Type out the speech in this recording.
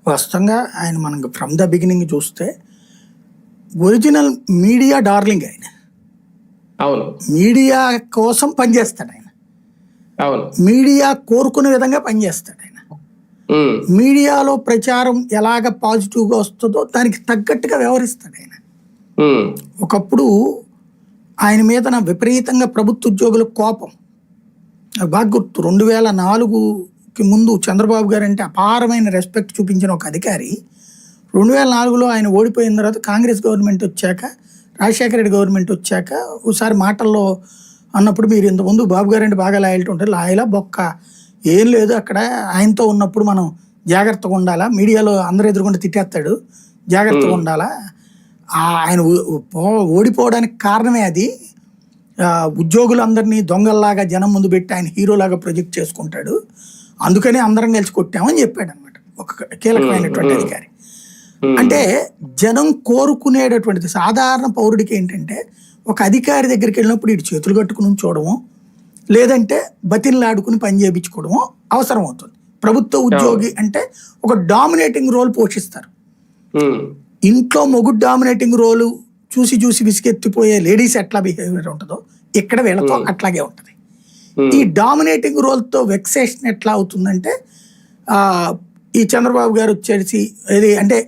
వాస్తవంగా ఆయన మనం ఫ్రమ్ ద బిగినింగ్ చూస్తే ఒరిజినల్ మీడియా డార్లింగ్ ఆయన. అవును మీడియా కోసం పనిచేస్తాడు ఆయన. అవును మీడియా కోరుకునే విధంగా పనిచేస్తాడు ఆయన. మీడియాలో ప్రచారం ఎలాగ పాజిటివ్గా వస్తుందో దానికి తగ్గట్టుగా వ్యవహరిస్తాడు ఆయన. ఒకప్పుడు ఆయన మీద నా విపరీతంగా ప్రభుత్వ ఉద్యోగుల కోపం నాకు బాగా గుర్తు. 2004కి ముందు చంద్రబాబు గారు అంటే అపారమైన రెస్పెక్ట్ చూపించిన ఒక అధికారి 2004లో ఆయన ఓడిపోయిన తర్వాత కాంగ్రెస్ గవర్నమెంట్ వచ్చాక, రాజశేఖర రెడ్డి గవర్నమెంట్ వచ్చాక ఒకసారి మాటల్లో అన్నప్పుడు, మీరు ఇంతకుముందు బాబు గారు అంటే బాగా లాయల్టీ ఉంటారు, లాయలా బొక్క ఏం లేదు, అక్కడ ఆయనతో ఉన్నప్పుడు మనం జాగ్రత్తగా ఉండాలా, మీడియాలో అందరూ ఎదురుకుండా తిట్టేస్తాడు, జాగ్రత్తగా ఉండాలా, ఆయన ఓడిపోవడానికి కారణమే అది, ఉద్యోగులందరినీ దొంగల్లాగా జనం ముందు పెట్టి ఆయన హీరోలాగా ప్రొజెక్ట్ చేసుకుంటాడు, అందుకనే అందరం కలిసి కొట్టామని చెప్పాడు అనమాట ఒక కీలకమైనటువంటి అధికారి. అంటే జనం కోరుకునేటటువంటిది సాధారణ పౌరుడికి ఏంటంటే, ఒక అధికారి దగ్గరికి వెళ్ళినప్పుడు ఇటు చేతులు కట్టుకుని చూడము, లేదంటే బతిన్లాడుకుని పని చేయించుకోవడము అవసరం అవుతుంది. ప్రభుత్వ ఉద్యోగి అంటే ఒక డామినేటింగ్ రోల్ పోషిస్తారు. ఇంట్లో మొగుడు డామినేటింగ్ రోలు చూసి చూసి విసిగెత్తిపోయే లేడీస్ ఎట్లా బిహేవియర్ ఉంటుందో ఇక్కడ వీళ్ళతో అట్లాగే ఉంటుంది. ఈ డామినేటింగ్ రోల్తో వెక్సేషన్ ఎట్లా అవుతుందంటే, ఈ చంద్రబాబు గారు వచ్చేసి ఇది అంటే